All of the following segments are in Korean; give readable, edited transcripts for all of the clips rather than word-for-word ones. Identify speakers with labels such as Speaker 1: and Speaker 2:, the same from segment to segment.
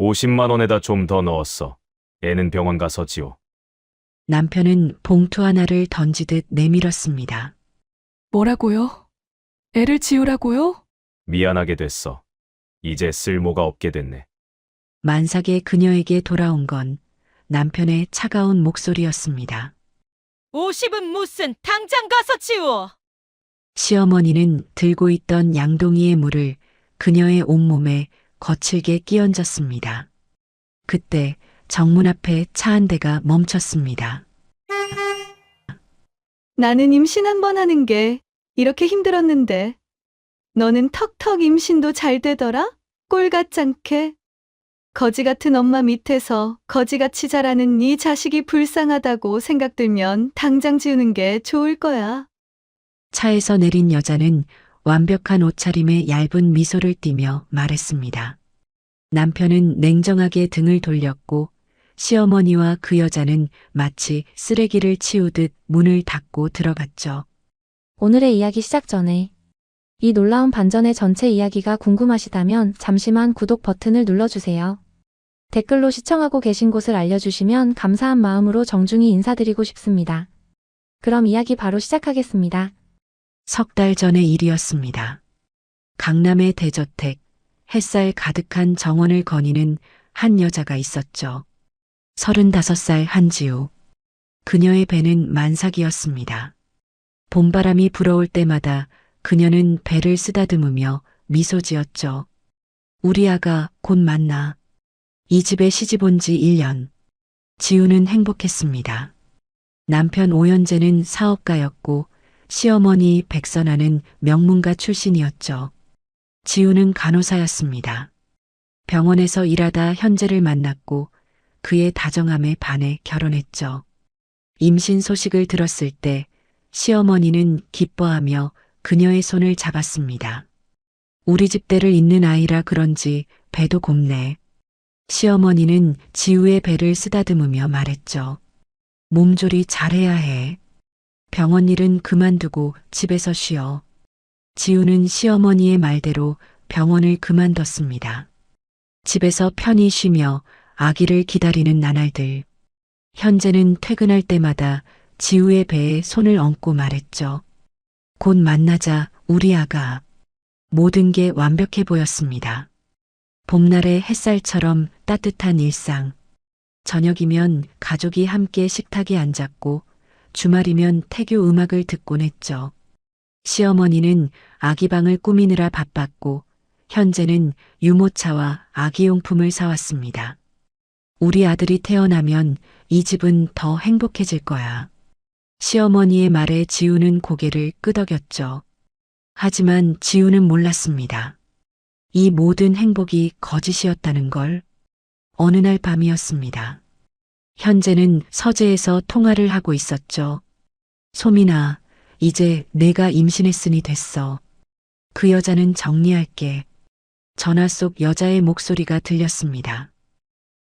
Speaker 1: 50만 원에다 좀 더 넣었어. 애는 병원 가서 지워.
Speaker 2: 남편은 봉투 하나를 던지듯 내밀었습니다.
Speaker 3: 뭐라고요? 애를 지우라고요?
Speaker 1: 미안하게 됐어. 이제 쓸모가 없게 됐네.
Speaker 2: 만삭의 그녀에게 돌아온 건 남편의 차가운 목소리였습니다.
Speaker 4: 50은 무슨 당장 가서 지워.
Speaker 2: 시어머니는 들고 있던 양동이의 물을 그녀의 온몸에 거칠게 끼얹었습니다. 그때 정문 앞에 차 한 대가 멈췄습니다.
Speaker 5: 나는 임신 한 번 하는 게 이렇게 힘들었는데 너는 턱턱 임신도 잘 되더라? 꼴 같잖게. 거지 같은 엄마 밑에서 거지같이 자라는 네 자식이 불쌍하다고 생각들면 당장 지우는 게 좋을 거야.
Speaker 2: 차에서 내린 여자는 완벽한 옷차림에 얇은 미소를 띠며 말했습니다. 남편은 냉정하게 등을 돌렸고 시어머니와 그 여자는 마치 쓰레기를 치우듯 문을 닫고 들어갔죠.
Speaker 6: 오늘의 이야기 시작 전에 이 놀라운 반전의 전체 이야기가 궁금하시다면 잠시만 구독 버튼을 눌러주세요. 댓글로 시청하고 계신 곳을 알려주시면 감사한 마음으로 정중히 인사드리고 싶습니다. 그럼 이야기 바로 시작하겠습니다.
Speaker 2: 석 달 전의 일이었습니다. 강남의 대저택, 햇살 가득한 정원을 거니는 한 여자가 있었죠. 35살 한지우. 그녀의 배는 만삭이었습니다. 봄바람이 불어올 때마다 그녀는 배를 쓰다듬으며 미소 지었죠. 우리 아가 곧 만나. 이 집에 시집 온 지 1년. 지우는 행복했습니다. 남편 오연재는 사업가였고 시어머니 백선아는 명문가 출신이었죠. 지우는 간호사였습니다. 병원에서 일하다 현재를 만났고 그의 다정함에 반해 결혼했죠. 임신 소식을 들었을 때 시어머니는 기뻐하며 그녀의 손을 잡았습니다. 우리 집대를 잇는 아이라 그런지 배도 곱네. 시어머니는 지우의 배를 쓰다듬으며 말했죠. 몸조리 잘해야 해. 병원 일은 그만두고 집에서 쉬어. 지우는 시어머니의 말대로 병원을 그만뒀습니다. 집에서 편히 쉬며 아기를 기다리는 나날들. 현재는 퇴근할 때마다 지우의 배에 손을 얹고 말했죠. 곧 만나자 우리 아가. 모든 게 완벽해 보였습니다. 봄날의 햇살처럼 따뜻한 일상. 저녁이면 가족이 함께 식탁에 앉았고 주말이면 태교 음악을 듣곤 했죠. 시어머니는 아기방을 꾸미느라 바빴고 현재는 유모차와 아기용품을 사왔습니다. 우리 아들이 태어나면 이 집은 더 행복해질 거야. 시어머니의 말에 지우는 고개를 끄덕였죠. 하지만 지우는 몰랐습니다. 이 모든 행복이 거짓이었다는 걸. 어느 날 밤이었습니다. 현재는 서재에서 통화를 하고 있었죠. 소민아, 이제 내가 임신했으니 됐어. 그 여자는 정리할게. 전화 속 여자의 목소리가 들렸습니다.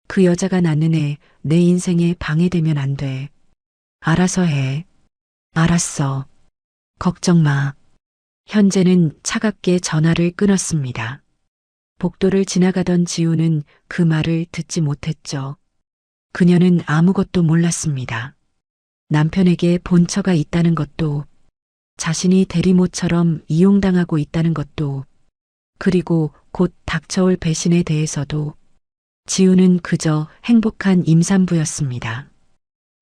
Speaker 2: 그 여자가 낳는 애 내 인생에 방해되면 안 돼. 알아서 해. 알았어. 걱정 마. 현재는 차갑게 전화를 끊었습니다. 복도를 지나가던 지우는 그 말을 듣지 못했죠. 그녀는 아무것도 몰랐습니다. 남편에게 본처가 있다는 것도, 자신이 대리모처럼 이용당하고 있다는 것도, 그리고 곧 닥쳐올 배신에 대해서도. 지우는 그저 행복한 임산부였습니다.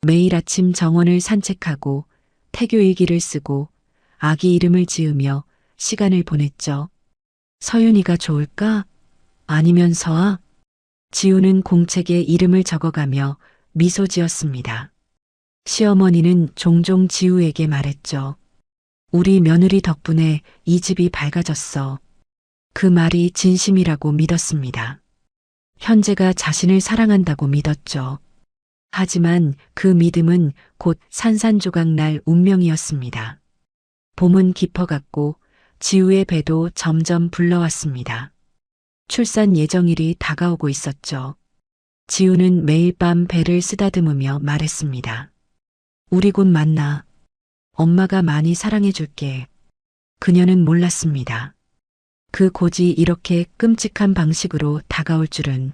Speaker 2: 매일 아침 정원을 산책하고 태교일기를 쓰고 아기 이름을 지으며 시간을 보냈죠. 서윤이가 좋을까? 아니면 서아? 지우는 공책에 이름을 적어가며 미소 지었습니다. 시어머니는 종종 지우에게 말했죠. 우리 며느리 덕분에 이 집이 밝아졌어. 그 말이 진심이라고 믿었습니다. 현재가 자신을 사랑한다고 믿었죠. 하지만 그 믿음은 곧 산산조각 날 운명이었습니다. 봄은 깊어갔고 지우의 배도 점점 불러왔습니다. 출산 예정일이 다가오고 있었죠. 지우는 매일 밤 배를 쓰다듬으며 말했습니다. 우리 곧 만나. 엄마가 많이 사랑해줄게. 그녀는 몰랐습니다. 그 곧이 이렇게 끔찍한 방식으로 다가올 줄은.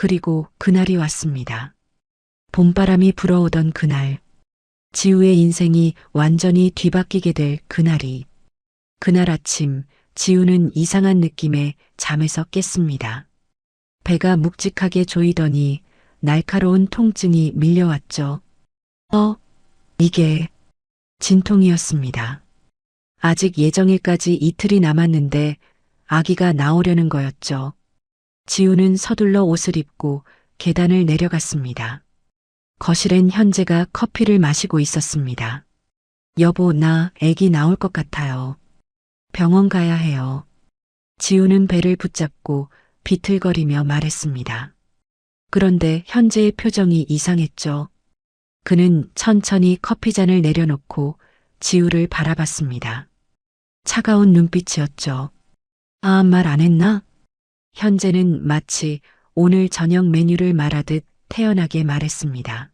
Speaker 2: 그리고 그날이 왔습니다. 봄바람이 불어오던 그날, 지우의 인생이 완전히 뒤바뀌게 될 그날이. 그날 아침, 지우는 이상한 느낌에 잠에서 깼습니다. 배가 묵직하게 조이더니 날카로운 통증이 밀려왔죠. 이게 진통이었습니다. 아직 예정일까지 이틀이 남았는데 아기가 나오려는 거였죠. 지우는 서둘러 옷을 입고 계단을 내려갔습니다. 거실엔 현재가 커피를 마시고 있었습니다. 여보, 나 아기 나올 것 같아요. 병원 가야 해요. 지우는 배를 붙잡고 비틀거리며 말했습니다. 그런데 현재의 표정이 이상했죠. 그는 천천히 커피잔을 내려놓고 지우를 바라봤습니다. 차가운 눈빛이었죠. 말 안 했나? 현재는 마치 오늘 저녁 메뉴를 말하듯 태연하게 말했습니다.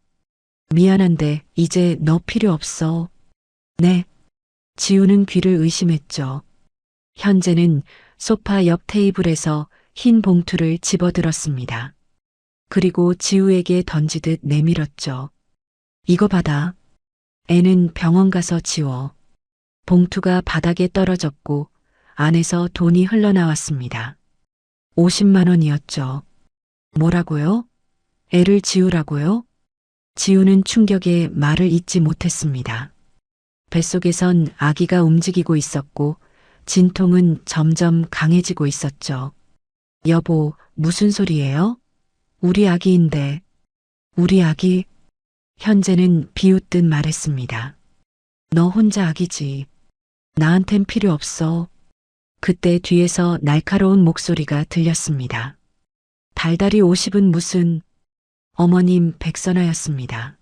Speaker 2: 미안한데 이제 너 필요 없어. 네. 지우는 귀를 의심했죠. 현재는 소파 옆 테이블에서 흰 봉투를 집어들었습니다. 그리고 지우에게 던지듯 내밀었죠. 이거 받아. 애는 병원 가서 지워. 봉투가 바닥에 떨어졌고 안에서 돈이 흘러나왔습니다. 50만 원이었죠. 뭐라고요? 애를 지우라고요? 지우는 충격에 말을 잇지 못했습니다. 뱃속에선 아기가 움직이고 있었고 진통은 점점 강해지고 있었죠. 여보, 무슨 소리예요? 우리 아기인데. 우리 아기? 현재는 비웃듯 말했습니다. 너 혼자 아기지. 나한텐 필요 없어. 그때 뒤에서 날카로운 목소리가 들렸습니다. 달달이 50은 무슨... 어머님 백선아였습니다.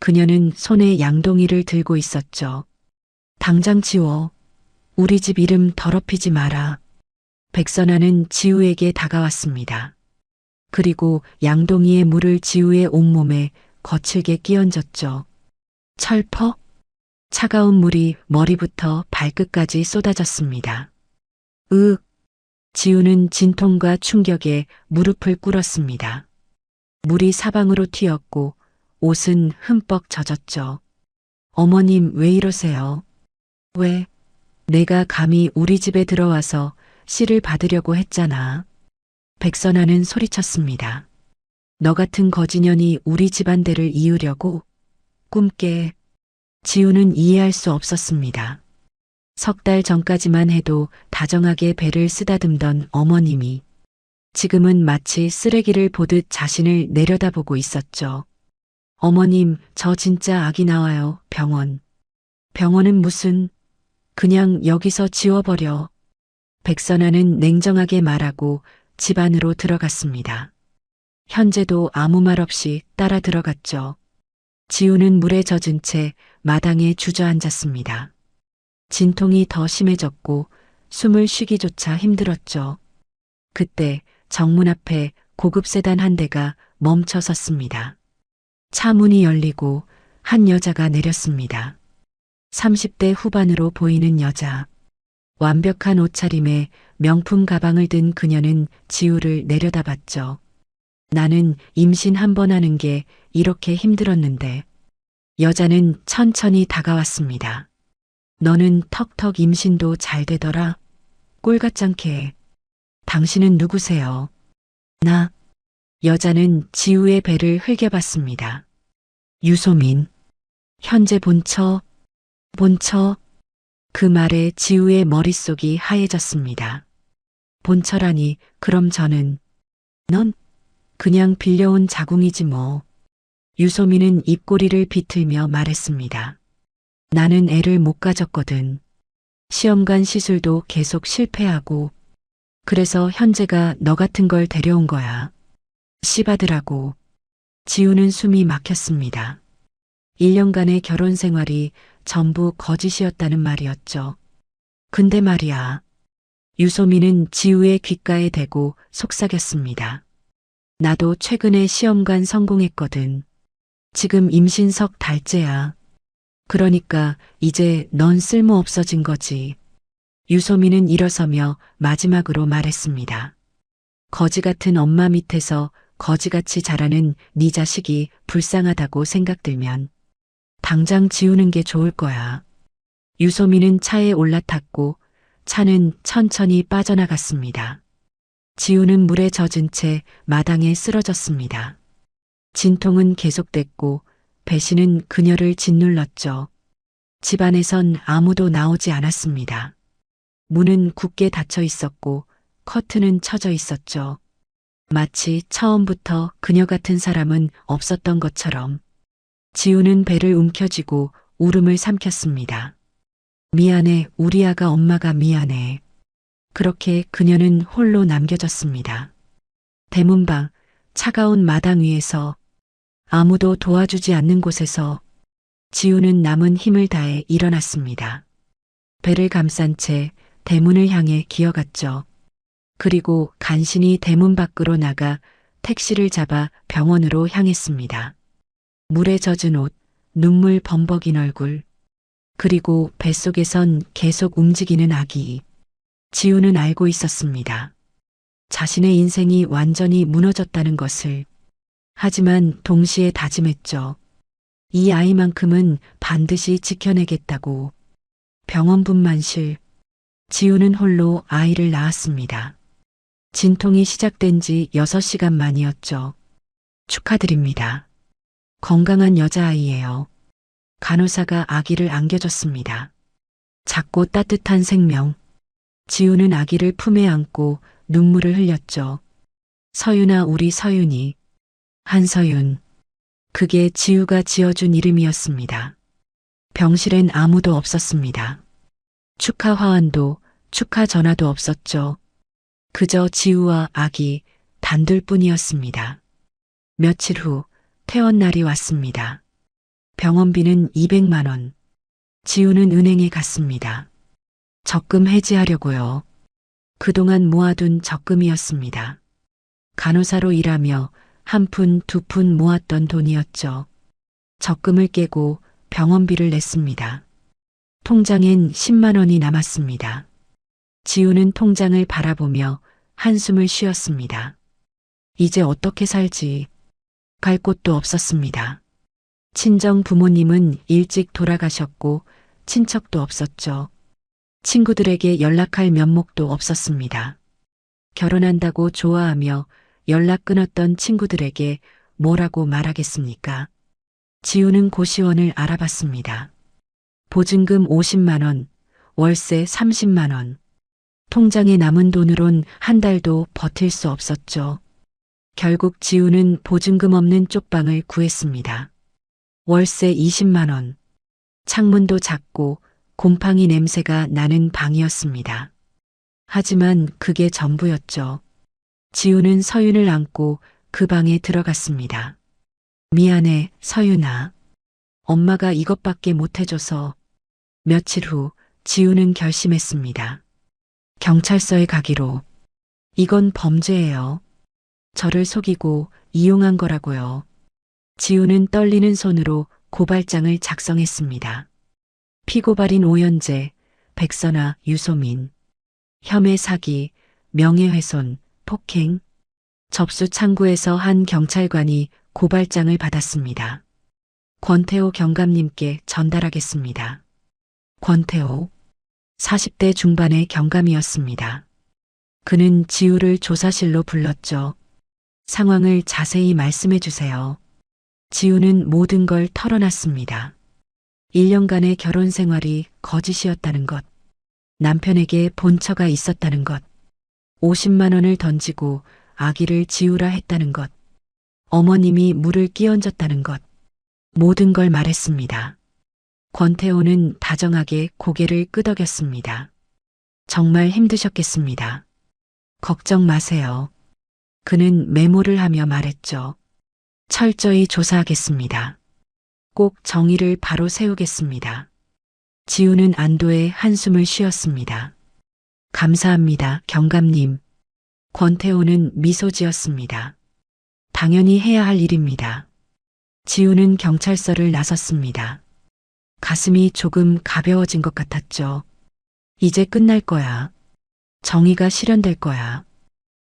Speaker 2: 그녀는 손에 양동이를 들고 있었죠. 당장 지워. 우리 집 이름 더럽히지 마라. 백선아는 지우에게 다가왔습니다. 그리고 양동이의 물을 지우의 온몸에 거칠게 끼얹었죠. 철퍽? 차가운 물이 머리부터 발끝까지 쏟아졌습니다. 지우는 진통과 충격에 무릎을 꿇었습니다. 물이 사방으로 튀었고 옷은 흠뻑 젖었죠. 어머님 왜 이러세요? 왜? 내가 감히 우리 집에 들어와서 씨를 받으려고 했잖아. 백선아는 소리쳤습니다. 너 같은 거지년이 우리 집안대를 이으려고? 꿈깨. 지우는 이해할 수 없었습니다. 석 달 전까지만 해도 다정하게 배를 쓰다듬던 어머님이 지금은 마치 쓰레기를 보듯 자신을 내려다보고 있었죠. 어머님, 저 진짜 아기 나와요. 병원. 병원은 무슨... 그냥 여기서 지워버려. 백선아는 냉정하게 말하고 집 안으로 들어갔습니다. 현재도 아무 말 없이 따라 들어갔죠. 지우는 물에 젖은 채 마당에 주저앉았습니다. 진통이 더 심해졌고 숨을 쉬기조차 힘들었죠. 그때 정문 앞에 고급 세단 한 대가 멈춰 섰습니다. 차 문이 열리고 한 여자가 내렸습니다. 30대 후반으로 보이는 여자. 완벽한 옷차림에 명품 가방을 든 그녀는 지우를 내려다봤죠. 나는 임신 한 번 하는 게 이렇게 힘들었는데. 여자는 천천히 다가왔습니다. 너는 턱턱 임신도 잘 되더라. 꼴같잖게. 당신은 누구세요? 나. 여자는 지우의 배를 흘겨봤습니다. 유소민. 현재 본처. 그 말에 지우의 머릿속이 하얘졌습니다. 본처라니, 그럼 저는... 넌 그냥 빌려온 자궁이지 뭐. 유소민은 입꼬리를 비틀며 말했습니다. 나는 애를 못 가졌거든. 시험관 시술도 계속 실패하고. 그래서 현재가 너 같은 걸 데려온 거야. 씨받으라고. 지우는 숨이 막혔습니다. 1년간의 결혼 생활이 전부 거짓이었다는 말이었죠. 근데 말이야. 유소민은 지우의 귓가에 대고 속삭였습니다. 나도 최근에 시험관 성공했거든. 지금 임신 석 달째야. 그러니까 이제 넌 쓸모 없어진 거지. 유소민은 일어서며 마지막으로 말했습니다. 거지 같은 엄마 밑에서 거지같이 자라는 네 자식이 불쌍하다고 생각들면 당장 지우는 게 좋을 거야. 유소민은 차에 올라탔고 차는 천천히 빠져나갔습니다. 지우는 물에 젖은 채 마당에 쓰러졌습니다. 진통은 계속됐고 배신은 그녀를 짓눌렀죠. 집안에선 아무도 나오지 않았습니다. 문은 굳게 닫혀 있었고 커튼은 쳐져 있었죠. 마치 처음부터 그녀 같은 사람은 없었던 것처럼. 지우는 배를 움켜쥐고 울음을 삼켰습니다. 미안해, 우리 아가 엄마가 미안해. 그렇게 그녀는 홀로 남겨졌습니다. 대문방, 차가운 마당 위에서 아무도 도와주지 않는 곳에서 지우는 남은 힘을 다해 일어났습니다. 배를 감싼 채 대문을 향해 기어갔죠. 그리고 간신히 대문 밖으로 나가 택시를 잡아 병원으로 향했습니다. 물에 젖은 옷, 눈물 범벅인 얼굴, 그리고 뱃속에선 계속 움직이는 아기. 지우는 알고 있었습니다. 자신의 인생이 완전히 무너졌다는 것을. 하지만 동시에 다짐했죠. 이 아이만큼은 반드시 지켜내겠다고. 병원분만실. 지우는 홀로 아이를 낳았습니다. 진통이 시작된 지 6시간 만이었죠. 축하드립니다. 건강한 여자아이예요. 간호사가 아기를 안겨줬습니다. 작고 따뜻한 생명. 지우는 아기를 품에 안고 눈물을 흘렸죠. 서윤아, 우리 서윤이. 한서윤. 그게 지우가 지어준 이름이었습니다. 병실엔 아무도 없었습니다. 축하 화환도, 축하 전화도 없었죠. 그저 지우와 아기 단둘뿐이었습니다. 며칠 후 퇴원 날이 왔습니다. 병원비는 200만 원. 지우는 은행에 갔습니다. 적금 해지하려고요. 그동안 모아둔 적금이었습니다. 간호사로 일하며 한 푼, 두 푼 모았던 돈이었죠. 적금을 깨고 병원비를 냈습니다. 통장엔 10만 원이 남았습니다. 지우는 통장을 바라보며 한숨을 쉬었습니다. 이제 어떻게 살지? 갈 곳도 없었습니다. 친정 부모님은 일찍 돌아가셨고 친척도 없었죠. 친구들에게 연락할 면목도 없었습니다. 결혼한다고 좋아하며 연락 끊었던 친구들에게 뭐라고 말하겠습니까? 지우는 고시원을 알아봤습니다. 보증금 50만 원, 월세 30만 원. 통장에 남은 돈으론 한 달도 버틸 수 없었죠. 결국 지우는 보증금 없는 쪽방을 구했습니다. 월세 20만 원. 창문도 작고 곰팡이 냄새가 나는 방이었습니다. 하지만 그게 전부였죠. 지우는 서윤을 안고 그 방에 들어갔습니다. 미안해, 서윤아. 엄마가 이것밖에 못해줘서. 며칠 후 지우는 결심했습니다. 경찰서에 가기로. 이건 범죄예요. 저를 속이고 이용한 거라고요. 지우는 떨리는 손으로 고발장을 작성했습니다. 피고발인 오연재, 백선아, 유소민. 혐의 사기, 명예훼손, 폭행. 접수 창구에서 한 경찰관이 고발장을 받았습니다. 권태호 경감님께 전달하겠습니다. 권태호. 40대 중반의 경감이었습니다. 그는 지우를 조사실로 불렀죠. 상황을 자세히 말씀해 주세요. 지우는 모든 걸 털어놨습니다. 1년간의 결혼 생활이 거짓이었다는 것. 남편에게 본처가 있었다는 것. 50만 원을 던지고 아기를 지우라 했다는 것. 어머님이 물을 끼얹었다는 것. 모든 걸 말했습니다. 권태호는 다정하게 고개를 끄덕였습니다. 정말 힘드셨겠습니다. 걱정 마세요. 그는 메모를 하며 말했죠. 철저히 조사하겠습니다. 꼭 정의를 바로 세우겠습니다. 지우는 안도의 한숨을 쉬었습니다. 감사합니다, 경감님. 권태호는 미소 지었습니다. 당연히 해야 할 일입니다. 지우는 경찰서를 나섰습니다. 가슴이 조금 가벼워진 것 같았죠. 이제 끝날 거야. 정의가 실현될 거야.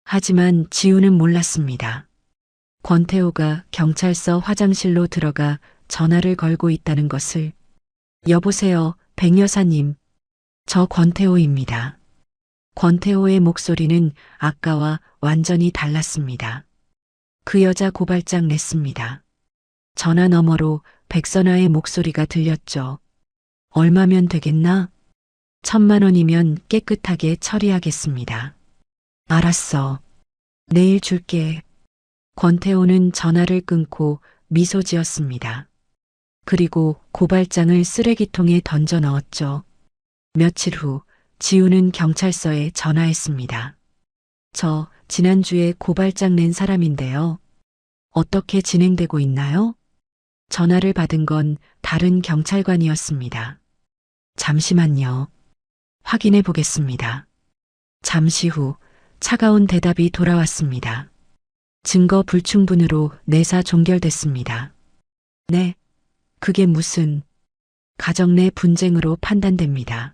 Speaker 2: 하지만 지우는 몰랐습니다. 권태호가 경찰서 화장실로 들어가 전화를 걸고 있다는 것을. 여보세요, 백 여사님. 저 권태호입니다. 권태호의 목소리는 아까와 완전히 달랐습니다. 그 여자 고발장 냈습니다. 전화 너머로 백선아의 목소리가 들렸죠. 얼마면 되겠나? 1,000만 원이면 깨끗하게 처리하겠습니다. 알았어. 내일 줄게. 권태호는 전화를 끊고 미소 지었습니다. 그리고 고발장을 쓰레기통에 던져 넣었죠. 며칠 후 지우는 경찰서에 전화했습니다. 저 지난주에 고발장 낸 사람인데요. 어떻게 진행되고 있나요? 전화를 받은 건 다른 경찰관이었습니다. 잠시만요. 확인해 보겠습니다. 잠시 후 차가운 대답이 돌아왔습니다. 증거 불충분으로 내사 종결됐습니다. 네, 그게 무슨 가정 내 분쟁으로 판단됩니다.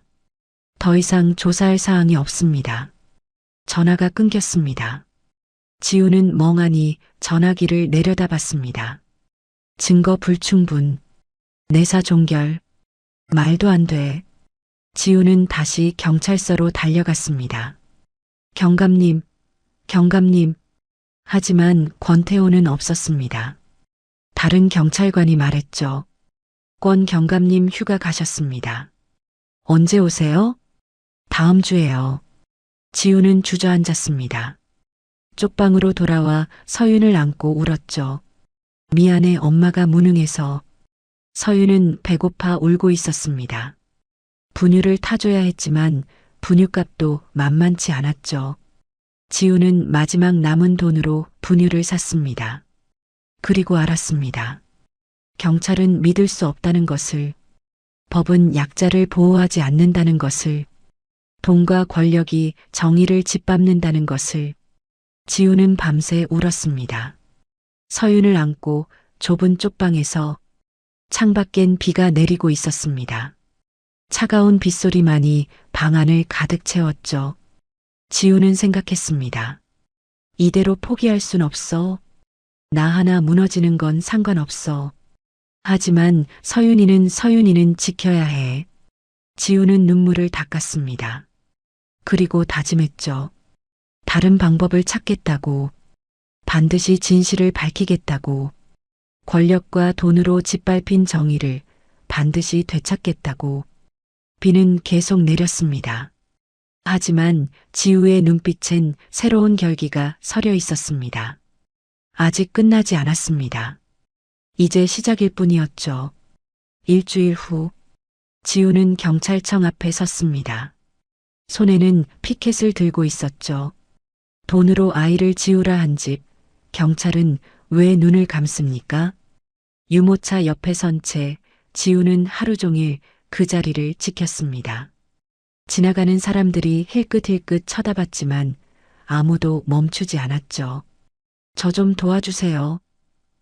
Speaker 2: 더 이상 조사할 사항이 없습니다. 전화가 끊겼습니다. 지우는 멍하니 전화기를 내려다봤습니다. 증거 불충분, 내사 종결, 말도 안 돼. 지우는 다시 경찰서로 달려갔습니다. 경감님, 경감님. 하지만 권태호는 없었습니다. 다른 경찰관이 말했죠. 권 경감님 휴가 가셨습니다. 언제 오세요? 다음 주에요. 지우는 주저앉았습니다. 쪽방으로 돌아와 서윤을 안고 울었죠. 미안해, 엄마가 무능해서. 서윤은 배고파 울고 있었습니다. 분유를 타줘야 했지만 분유값도 만만치 않았죠. 지우는 마지막 남은 돈으로 분유를 샀습니다. 그리고 알았습니다. 경찰은 믿을 수 없다는 것을, 법은 약자를 보호하지 않는다는 것을, 돈과 권력이 정의를 짓밟는다는 것을. 지우는 밤새 울었습니다. 서윤을 안고 좁은 쪽방에서 창밖엔 비가 내리고 있었습니다. 차가운 빗소리만이 방 안을 가득 채웠죠. 지우는 생각했습니다. 이대로 포기할 순 없어. 나 하나 무너지는 건 상관없어. 하지만 서윤이는 지켜야 해. 지우는 눈물을 닦았습니다. 그리고 다짐했죠. 다른 방법을 찾겠다고. 반드시 진실을 밝히겠다고. 권력과 돈으로 짓밟힌 정의를 반드시 되찾겠다고. 비는 계속 내렸습니다. 하지만 지우의 눈빛엔 새로운 결기가 서려 있었습니다. 아직 끝나지 않았습니다. 이제 시작일 뿐이었죠. 일주일 후, 지우는 경찰청 앞에 섰습니다. 손에는 피켓을 들고 있었죠. 돈으로 아이를 지우라 한 집, 경찰은 왜 눈을 감습니까? 유모차 옆에 선 채 지우는 하루 종일 그 자리를 지켰습니다. 지나가는 사람들이 힐끗힐끗 쳐다봤지만 아무도 멈추지 않았죠. 저 좀 도와주세요.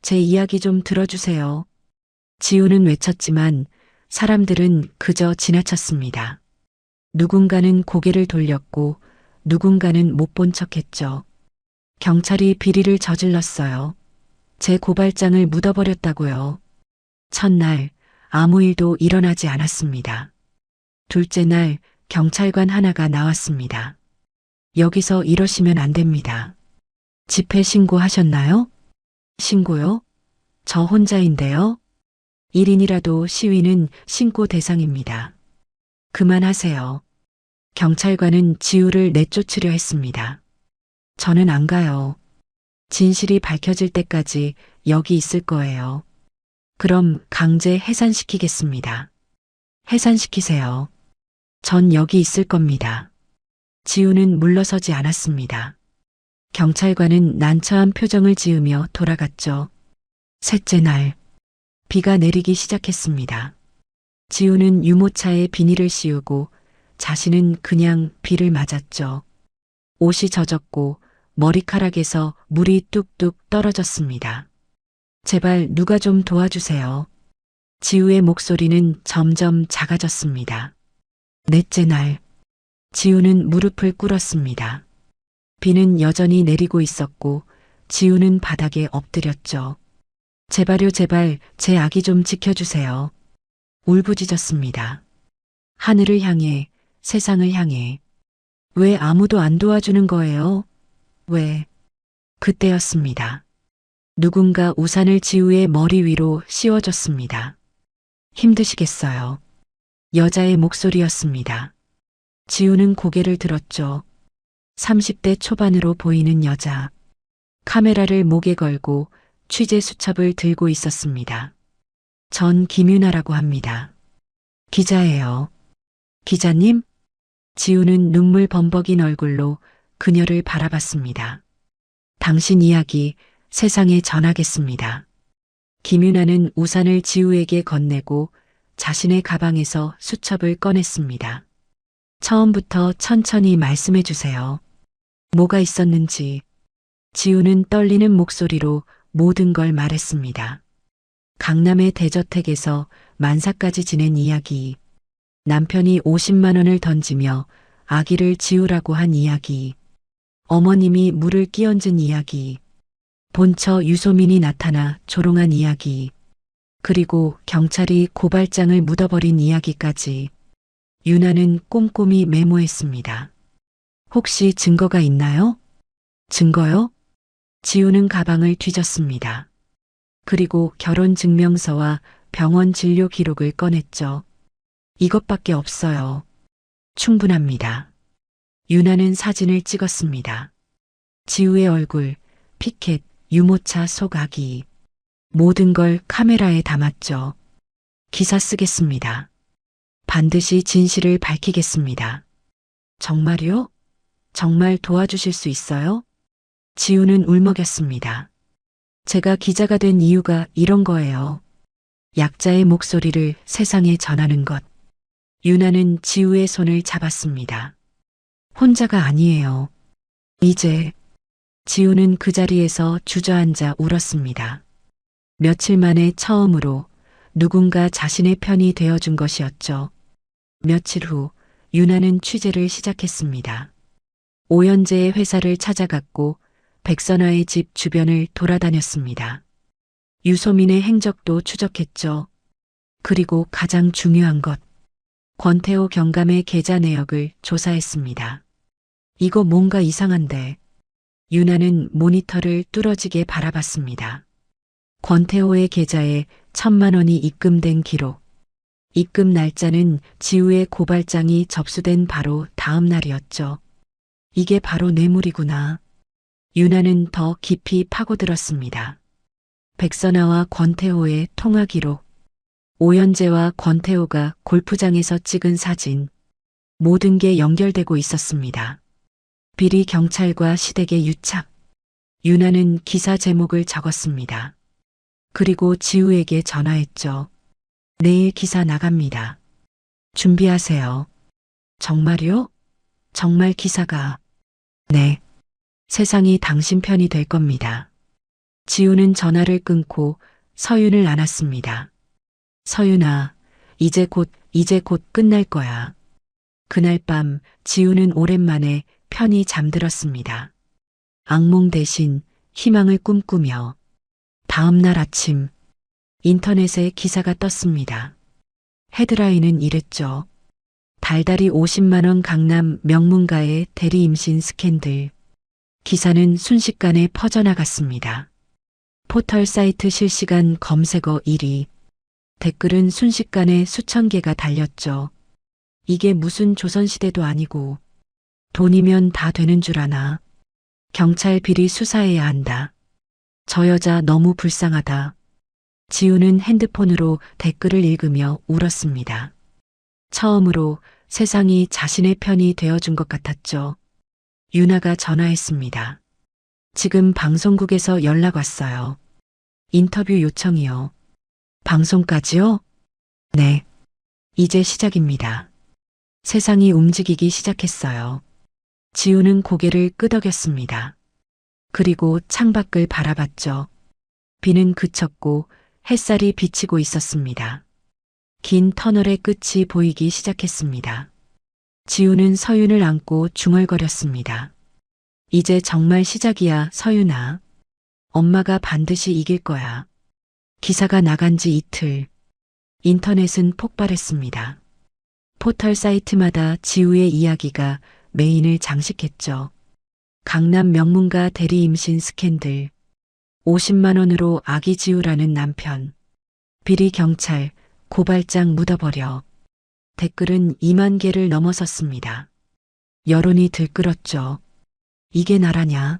Speaker 2: 제 이야기 좀 들어주세요. 지우는 외쳤지만 사람들은 그저 지나쳤습니다. 누군가는 고개를 돌렸고 누군가는 못 본 척했죠. 경찰이 비리를 저질렀어요. 제 고발장을 묻어버렸다고요. 첫날 아무 일도 일어나지 않았습니다. 둘째 날 경찰관 하나가 나왔습니다. 여기서 이러시면 안 됩니다. 집회 신고하셨나요? 신고요? 저 혼자인데요. 1인이라도 시위는 신고 대상입니다. 그만하세요. 경찰관은 지우를 내쫓으려 했습니다. 저는 안 가요. 진실이 밝혀질 때까지 여기 있을 거예요. 그럼 강제 해산시키겠습니다. 해산시키세요. 전 여기 있을 겁니다. 지우는 물러서지 않았습니다. 경찰관은 난처한 표정을 지으며 돌아갔죠. 셋째 날, 비가 내리기 시작했습니다. 지우는 유모차에 비닐을 씌우고 자신은 그냥 비를 맞았죠. 옷이 젖었고 머리카락에서 물이 뚝뚝 떨어졌습니다. 제발 누가 좀 도와주세요. 지우의 목소리는 점점 작아졌습니다. 넷째 날, 지우는 무릎을 꿇었습니다. 비는 여전히 내리고 있었고 지우는 바닥에 엎드렸죠. 제발요, 제발 제 아기 좀 지켜주세요. 울부짖었습니다. 하늘을 향해, 세상을 향해. 왜 아무도 안 도와주는 거예요? 왜? 그때였습니다. 누군가 우산을 지우의 머리 위로 씌워줬습니다. 힘드시겠어요. 여자의 목소리였습니다. 지우는 고개를 들었죠. 30대 초반으로 보이는 여자. 카메라를 목에 걸고 취재 수첩을 들고 있었습니다. 전 김유나라고 합니다. 기자예요. 기자님? 지우는 눈물 범벅인 얼굴로 그녀를 바라봤습니다. 당신 이야기 세상에 전하겠습니다. 김유나는 우산을 지우에게 건네고 자신의 가방에서 수첩을 꺼냈습니다. 처음부터 천천히 말씀해 주세요. 뭐가 있었는지. 지우는 떨리는 목소리로 모든 걸 말했습니다. 강남의 대저택에서 만사까지 지낸 이야기. 남편이 50만 원을 던지며 아기를 지우라고 한 이야기. 어머님이 물을 끼얹은 이야기. 본처 유소민이 나타나 조롱한 이야기. 그리고 경찰이 고발장을 묻어버린 이야기까지. 유나는 꼼꼼히 메모했습니다. 혹시 증거가 있나요? 증거요? 지우는 가방을 뒤졌습니다. 그리고 결혼증명서와 병원 진료 기록을 꺼냈죠. 이것밖에 없어요. 충분합니다. 유나는 사진을 찍었습니다. 지우의 얼굴, 피켓, 유모차 속 아기. 모든 걸 카메라에 담았죠. 기사 쓰겠습니다. 반드시 진실을 밝히겠습니다. 정말요? 정말 도와주실 수 있어요? 지우는 울먹였습니다. 제가 기자가 된 이유가 이런 거예요. 약자의 목소리를 세상에 전하는 것. 유나는 지우의 손을 잡았습니다. 혼자가 아니에요. 이제. 지우는 그 자리에서 주저앉아 울었습니다. 며칠 만에 처음으로 누군가 자신의 편이 되어준 것이었죠. 며칠 후 유나는 취재를 시작했습니다. 오연재의 회사를 찾아갔고 백선아의 집 주변을 돌아다녔습니다. 유소민의 행적도 추적했죠. 그리고 가장 중요한 것. 권태호 경감의 계좌 내역을 조사했습니다. 이거 뭔가 이상한데. 유나는 모니터를 뚫어지게 바라봤습니다. 권태호의 계좌에 1,000만 원이 입금된 기록. 입금 날짜는 지우의 고발장이 접수된 바로 다음 날이었죠. 이게 바로 뇌물이구나. 유나는 더 깊이 파고들었습니다. 백선아와 권태호의 통화 기록. 오연재와 권태호가 골프장에서 찍은 사진. 모든 게 연결되고 있었습니다. 비리 경찰과 시댁의 유착. 유나는 기사 제목을 적었습니다. 그리고 지우에게 전화했죠. 내일 기사 나갑니다. 준비하세요. 정말요? 정말 기사가. 네. 세상이 당신 편이 될 겁니다. 지우는 전화를 끊고 서윤을 안았습니다. 서윤아, 이제 곧 끝날 거야. 그날 밤 지우는 오랜만에 편히 잠들었습니다. 악몽 대신 희망을 꿈꾸며. 다음 날 아침 인터넷에 기사가 떴습니다. 헤드라인은 이랬죠. 달달이 50만 원 강남 명문가의 대리 임신 스캔들. 기사는 순식간에 퍼져나갔습니다. 포털 사이트 실시간 검색어 1위. 댓글은 순식간에 수천 개가 달렸죠. 이게 무슨 조선시대도 아니고 돈이면 다 되는 줄 아나. 경찰 비리 수사해야 한다. 저 여자 너무 불쌍하다. 지우는 핸드폰으로 댓글을 읽으며 울었습니다. 처음으로 세상이 자신의 편이 되어준 것 같았죠. 유나가 전화했습니다. 지금 방송국에서 연락 왔어요. 인터뷰 요청이요. 방송까지요? 네. 이제 시작입니다. 세상이 움직이기 시작했어요. 지우는 고개를 끄덕였습니다. 그리고 창밖을 바라봤죠. 비는 그쳤고 햇살이 비치고 있었습니다. 긴 터널의 끝이 보이기 시작했습니다. 지우는 서윤을 안고 중얼거렸습니다. 이제 정말 시작이야, 서윤아. 엄마가 반드시 이길 거야. 기사가 나간 지 이틀. 인터넷은 폭발했습니다. 포털 사이트마다 지우의 이야기가 메인을 장식했죠. 강남 명문가 대리 임신 스캔들. 50만 원으로 아기 지우라는 남편. 비리 경찰, 고발장 묻어버려. 댓글은 2만 개를 넘어섰습니다. 여론이 들끓었죠. 이게 나라냐?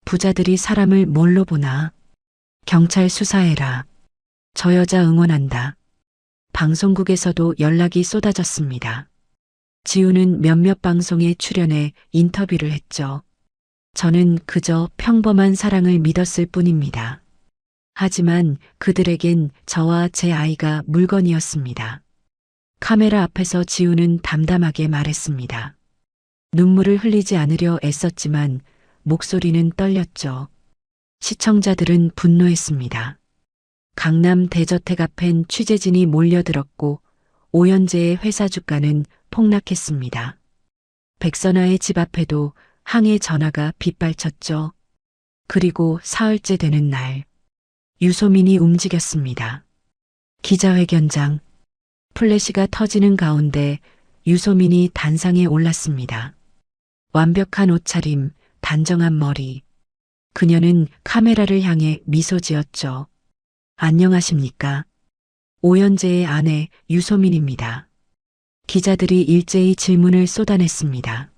Speaker 2: 부자들이 사람을 뭘로 보나? 경찰 수사해라. 저 여자 응원한다. 방송국에서도 연락이 쏟아졌습니다. 지우는 몇몇 방송에 출연해 인터뷰를 했죠. 저는 그저 평범한 사랑을 믿었을 뿐입니다. 하지만 그들에겐 저와 제 아이가 물건이었습니다. 카메라 앞에서 지우는 담담하게 말했습니다. 눈물을 흘리지 않으려 애썼지만 목소리는 떨렸죠. 시청자들은 분노했습니다. 강남 대저택 앞엔 취재진이 몰려들었고 오연재의 회사 주가는 폭락했습니다. 백선아의 집 앞에도 항해 전화가 빗발쳤죠. 그리고 사흘째 되는 날, 유소민이 움직였습니다. 기자회견장, 플래시가 터지는 가운데 유소민이 단상에 올랐습니다. 완벽한 옷차림, 단정한 머리. 그녀는 카메라를 향해 미소 지었죠. 안녕하십니까? 오연재의 아내 유소민입니다. 기자들이 일제히 질문을 쏟아냈습니다.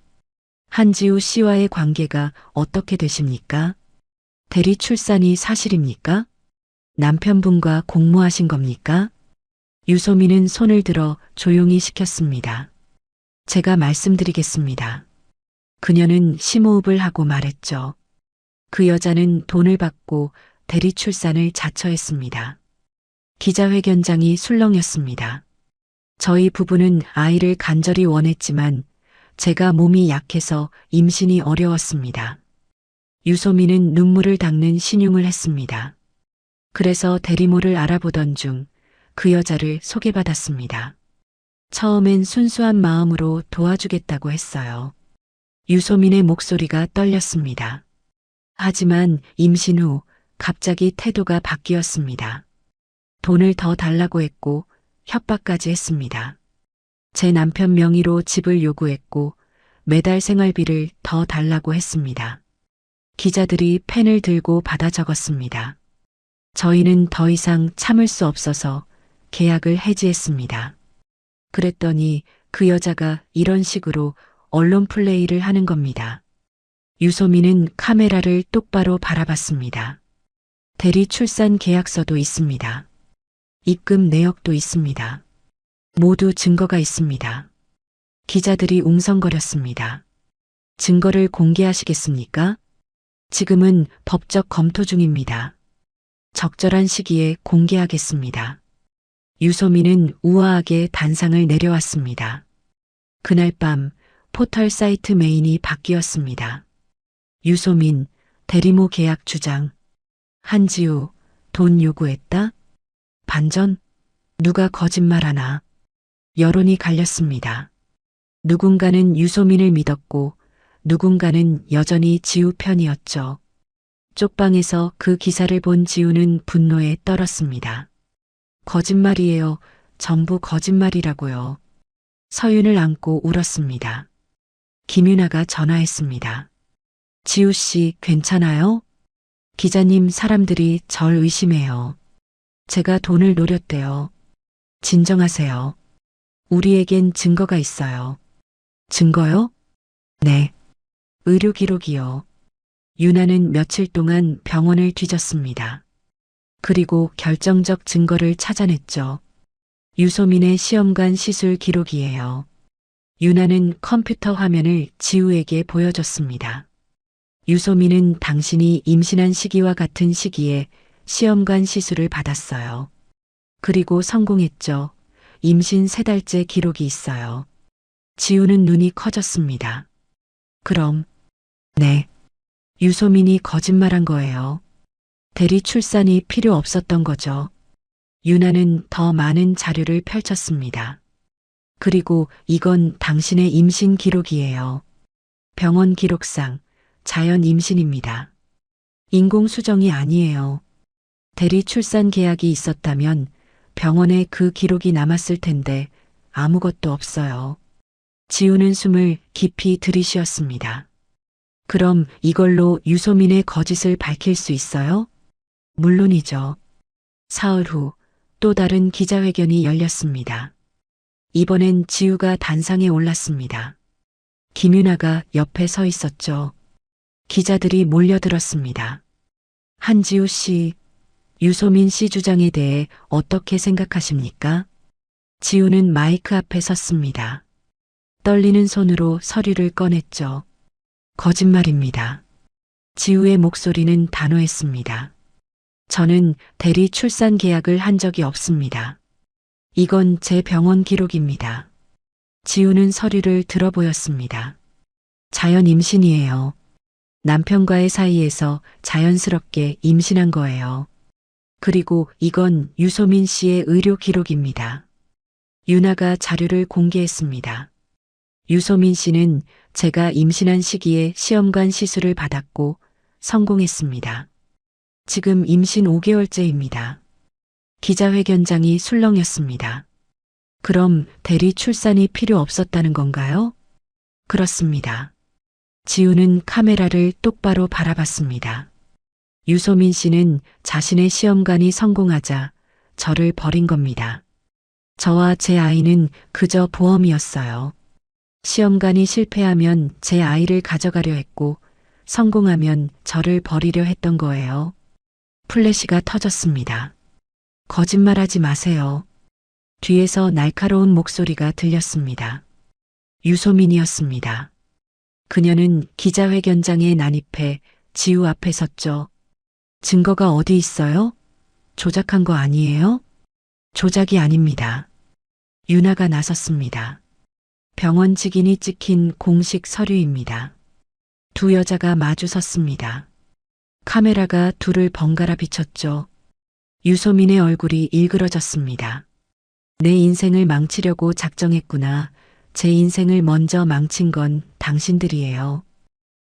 Speaker 2: 한지우 씨와의 관계가 어떻게 되십니까? 대리 출산이 사실입니까? 남편분과 공모하신 겁니까? 유소민은 손을 들어 조용히 시켰습니다. 제가 말씀드리겠습니다. 그녀는 심호흡을 하고 말했죠. 그 여자는 돈을 받고 대리 출산을 자처했습니다. 기자회견장이 술렁였습니다. 저희 부부는 아이를 간절히 원했지만 제가 몸이 약해서 임신이 어려웠습니다. 유소민은 눈물을 닦는 신용을 했습니다. 그래서 대리모를 알아보던 중 그 여자를 소개받았습니다. 처음엔 순수한 마음으로 도와주겠다고 했어요. 유소민의 목소리가 떨렸습니다. 하지만 임신 후 갑자기 태도가 바뀌었습니다. 돈을 더 달라고 했고 협박까지 했습니다. 제 남편 명의로 집을 요구했고 매달 생활비를 더 달라고 했습니다. 기자들이 펜을 들고 받아 적었습니다. 저희는 더 이상 참을 수 없어서 계약을 해지했습니다. 그랬더니 그 여자가 이런 식으로 언론 플레이를 하는 겁니다. 유소민은 카메라를 똑바로 바라봤습니다. 대리 출산 계약서도 있습니다. 입금 내역도 있습니다. 모두 증거가 있습니다. 기자들이 웅성거렸습니다. 증거를 공개하시겠습니까? 지금은 법적 검토 중입니다. 적절한 시기에 공개하겠습니다. 유소민은 우아하게 단상을 내려왔습니다. 그날 밤 포털 사이트 메인이 바뀌었습니다. 유소민, 대리모 계약 주장. 한지우, 돈 요구했다? 반전? 누가 거짓말하나? 여론이 갈렸습니다. 누군가는 유소민을 믿었고 누군가는 여전히 지우 편이었죠. 쪽방에서 그 기사를 본 지우는 분노에 떨었습니다. 거짓말이에요. 전부 거짓말이라고요. 서윤을 안고 울었습니다. 김윤아가 전화했습니다. 지우 씨 괜찮아요? 기자님, 사람들이 절 의심해요. 제가 돈을 노렸대요. 진정하세요. 우리에겐 증거가 있어요. 증거요? 네. 의료 기록이요. 윤아는 며칠 동안 병원을 뒤졌습니다. 그리고 결정적 증거를 찾아냈죠. 유소민의 시험관 시술 기록이에요. 윤아는 컴퓨터 화면을 지우에게 보여줬습니다. 유소민은 당신이 임신한 시기와 같은 시기에 시험관 시술을 받았어요. 그리고 성공했죠. 임신 3달째 기록이 있어요. 지우는 눈이 커졌습니다. 그럼, 네. 유소민이 거짓말한 거예요. 대리 출산이 필요 없었던 거죠. 윤아는 더 많은 자료를 펼쳤습니다. 그리고 이건 당신의 임신 기록이에요. 병원 기록상 자연 임신입니다. 인공수정이 아니에요. 대리 출산 계약이 있었다면 병원에 그 기록이 남았을 텐데 아무것도 없어요. 지우는 숨을 깊이 들이쉬었습니다. 그럼 이걸로 유소민의 거짓을 밝힐 수 있어요? 물론이죠. 사흘 후 또 다른 기자회견이 열렸습니다. 이번엔 지우가 단상에 올랐습니다. 김윤아가 옆에 서 있었죠. 기자들이 몰려들었습니다. 한지우 씨, 유소민 씨 주장에 대해 어떻게 생각하십니까? 지우는 마이크 앞에 섰습니다. 떨리는 손으로 서류를 꺼냈죠. 거짓말입니다. 지우의 목소리는 단호했습니다. 저는 대리 출산 계약을 한 적이 없습니다. 이건 제 병원 기록입니다. 지우는 서류를 들어보였습니다. 자연 임신이에요. 남편과의 사이에서 자연스럽게 임신한 거예요. 그리고 이건 유소민 씨의 의료 기록입니다. 윤아가 자료를 공개했습니다. 유소민 씨는 제가 임신한 시기에 시험관 시술을 받았고 성공했습니다. 지금 임신 5개월째입니다. 기자회견장이 술렁였습니다. 그럼 대리 출산이 필요 없었다는 건가요? 그렇습니다. 지우는 카메라를 똑바로 바라봤습니다. 유소민 씨는 자신의 시험관이 성공하자 저를 버린 겁니다. 저와 제 아이는 그저 보험이었어요. 시험관이 실패하면 제 아이를 가져가려 했고 성공하면 저를 버리려 했던 거예요. 플래시가 터졌습니다. 거짓말하지 마세요. 뒤에서 날카로운 목소리가 들렸습니다. 유소민이었습니다. 그녀는 기자회견장에 난입해 지우 앞에 섰죠. 증거가 어디 있어요? 조작한 거 아니에요? 조작이 아닙니다. 윤아가 나섰습니다. 병원 직인이 찍힌 공식 서류입니다. 두 여자가 마주 섰습니다. 카메라가 둘을 번갈아 비췄죠. 유소민의 얼굴이 일그러졌습니다. 내 인생을 망치려고 작정했구나. 제 인생을 먼저 망친 건 당신들이에요.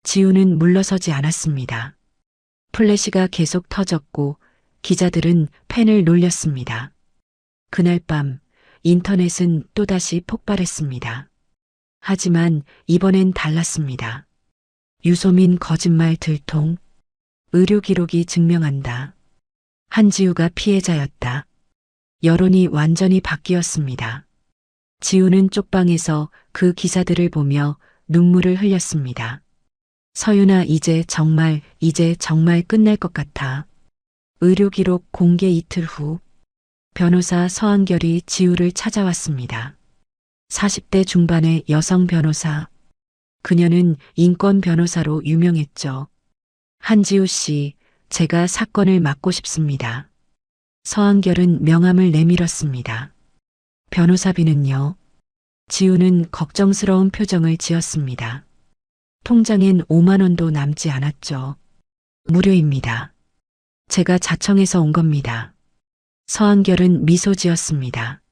Speaker 2: 지우는 물러서지 않았습니다. 플래시가 계속 터졌고 기자들은 펜을 놀렸습니다. 그날 밤 인터넷은 또다시 폭발했습니다. 하지만 이번엔 달랐습니다. 유소민 거짓말 들통. 의료 기록이 증명한다. 한지우가 피해자였다. 여론이 완전히 바뀌었습니다. 지우는 쪽방에서 그 기사들을 보며 눈물을 흘렸습니다. 서윤아, 이제 정말 끝날 것 같아. 의료 기록 공개 이틀 후 변호사 서한결이 지우를 찾아왔습니다. 40대 중반의 여성 변호사. 그녀는 인권 변호사로 유명했죠. 한지우 씨, 제가 사건을 맡고 싶습니다. 서한결은 명함을 내밀었습니다. 변호사비는요? 지우는 걱정스러운 표정을 지었습니다. 통장엔 5만 원도 남지 않았죠. 무료입니다. 제가 자청해서 온 겁니다. 서한결은 미소 지었습니다.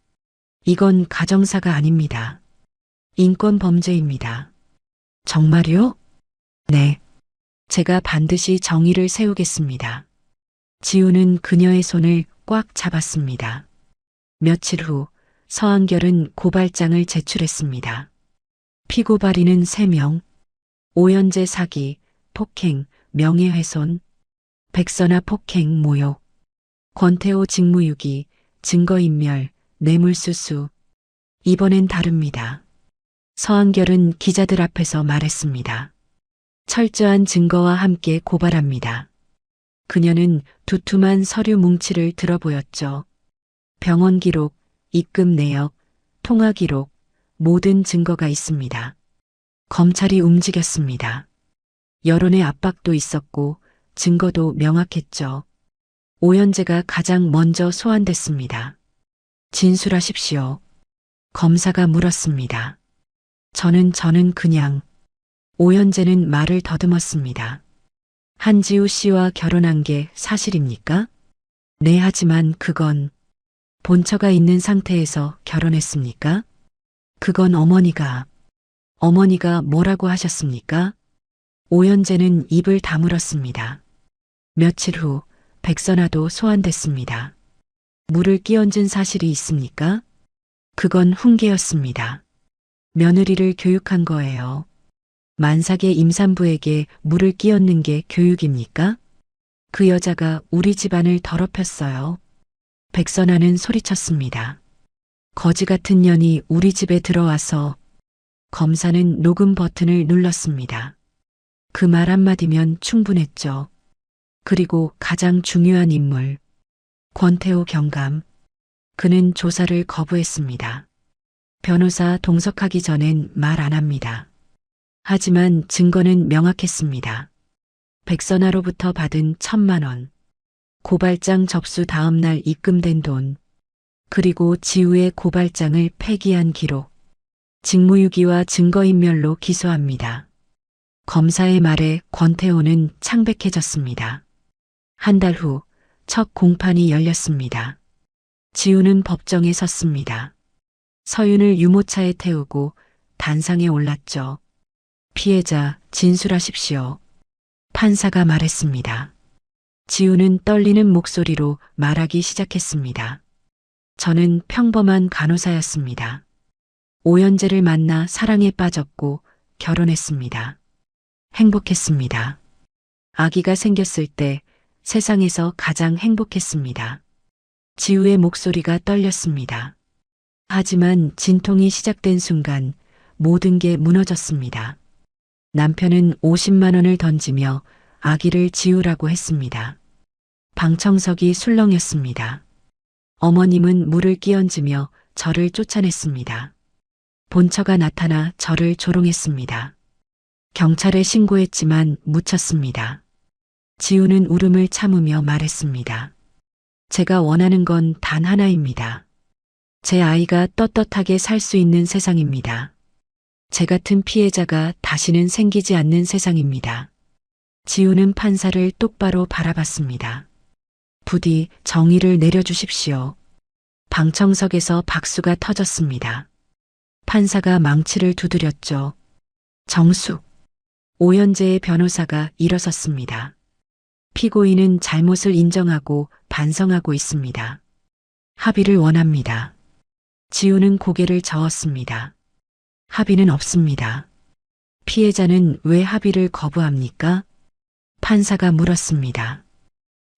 Speaker 2: 이건 가정사가 아닙니다. 인권 범죄입니다. 정말요? 네. 제가 반드시 정의를 세우겠습니다. 지우는 그녀의 손을 꽉 잡았습니다. 며칠 후 서한결은 고발장을 제출했습니다. 피고 발인은 3명. 오연재 사기, 폭행, 명예훼손, 백선아 폭행, 모욕, 권태호 직무유기, 증거인멸, 뇌물수수. 이번엔 다릅니다. 서한결은 기자들 앞에서 말했습니다. 철저한 증거와 함께 고발합니다. 그녀는 두툼한 서류 뭉치를 들어보였죠. 병원 기록, 입금 내역, 통화 기록, 모든 증거가 있습니다. 검찰이 움직였습니다. 여론의 압박도 있었고 증거도 명확했죠. 오연재가 가장 먼저 소환됐습니다. 진술하십시오. 검사가 물었습니다. 저는 그냥. 오연재는 말을 더듬었습니다. 한지우 씨와 결혼한 게 사실입니까? 네, 하지만 그건 본처가 있는 상태에서 결혼했습니까? 그건 어머니가 뭐라고 하셨습니까? 오연재는 입을 다물었습니다. 며칠 후 백선아도 소환됐습니다. 물을 끼얹은 사실이 있습니까? 그건 훈계였습니다. 며느리를 교육한 거예요. 만삭의 임산부에게 물을 끼얹는 게 교육입니까? 그 여자가 우리 집안을 더럽혔어요. 백선아는 소리쳤습니다. 거지 같은 년이 우리 집에 들어와서. 검사는 녹음 버튼을 눌렀습니다. 그 말 한마디면 충분했죠. 그리고 가장 중요한 인물, 권태호 경감. 그는 조사를 거부했습니다. 변호사 동석하기 전엔 말 안 합니다. 하지만 증거는 명확했습니다. 백선아로부터 받은 1,000만 원, 고발장 접수 다음 날 입금된 돈, 그리고 지우의 고발장을 폐기한 기록, 직무유기와 증거인멸로 기소합니다. 검사의 말에 권태호는 창백해졌습니다. 한 달 후 첫 공판이 열렸습니다. 지우는 법정에 섰습니다. 서윤을 유모차에 태우고 단상에 올랐죠. 피해자 진술하십시오. 판사가 말했습니다. 지우는 떨리는 목소리로 말하기 시작했습니다. 저는 평범한 간호사였습니다. 오연재를 만나 사랑에 빠졌고 결혼했습니다. 행복했습니다. 아기가 생겼을 때 세상에서 가장 행복했습니다. 지우의 목소리가 떨렸습니다. 하지만 진통이 시작된 순간 모든 게 무너졌습니다. 남편은 50만 원을 던지며 아기를 지우라고 했습니다. 방청석이 술렁였습니다. 어머님은 물을 끼얹으며 저를 쫓아냈습니다. 본처가 나타나 저를 조롱했습니다. 경찰에 신고했지만 묻혔습니다. 지우는 울음을 참으며 말했습니다. 제가 원하는 건 단 하나입니다. 제 아이가 떳떳하게 살 수 있는 세상입니다. 제 같은 피해자가 다시는 생기지 않는 세상입니다. 지우는 판사를 똑바로 바라봤습니다. 부디 정의를 내려주십시오. 방청석에서 박수가 터졌습니다. 판사가 망치를 두드렸죠. 정숙. 오연재의 변호사가 일어섰습니다. 피고인은 잘못을 인정하고 반성하고 있습니다. 합의를 원합니다. 지우는 고개를 저었습니다. 합의는 없습니다. 피해자는 왜 합의를 거부합니까? 판사가 물었습니다.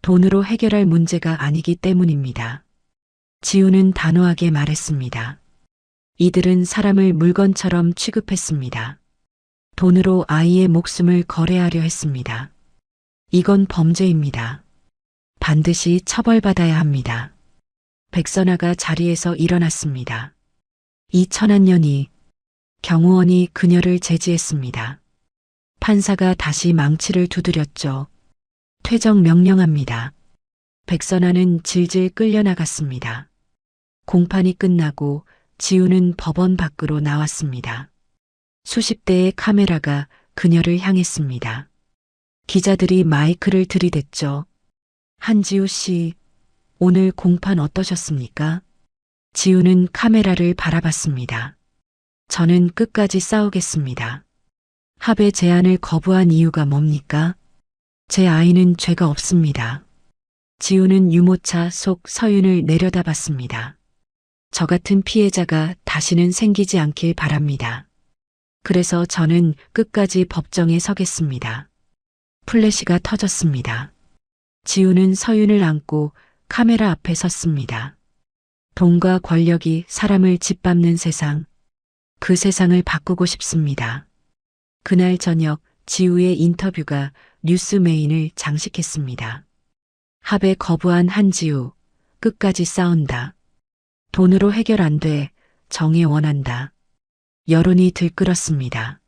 Speaker 2: 돈으로 해결할 문제가 아니기 때문입니다. 지우는 단호하게 말했습니다. 이들은 사람을 물건처럼 취급했습니다. 돈으로 아이의 목숨을 거래하려 했습니다. 이건 범죄입니다. 반드시 처벌받아야 합니다. 백선아가 자리에서 일어났습니다. 이 천한 년이 경호원이 그녀를 제지했습니다. 판사가 다시 망치를 두드렸죠. 퇴정 명령합니다. 백선아는 질질 끌려나갔습니다. 공판이 끝나고 지우는 법원 밖으로 나왔습니다. 수십 대의 카메라가 그녀를 향했습니다. 기자들이 마이크를 들이댔죠. 한지우 씨, 오늘 공판 어떠셨습니까? 지우는 카메라를 바라봤습니다. 저는 끝까지 싸우겠습니다. 합의 제안을 거부한 이유가 뭡니까? 제 아이는 죄가 없습니다. 지우는 유모차 속 서윤을 내려다봤습니다. 저 같은 피해자가 다시는 생기지 않길 바랍니다. 그래서 저는 끝까지 법정에 서겠습니다. 플래시가 터졌습니다. 지우는 서윤을 안고 카메라 앞에 섰습니다. 돈과 권력이 사람을 짓밟는 세상, 그 세상을 바꾸고 싶습니다. 그날 저녁 지우의 인터뷰가 뉴스 메인을 장식했습니다. 합의 거부한 한지우, 끝까지 싸운다. 돈으로 해결 안 돼, 정의 원한다. 여론이 들끓었습니다.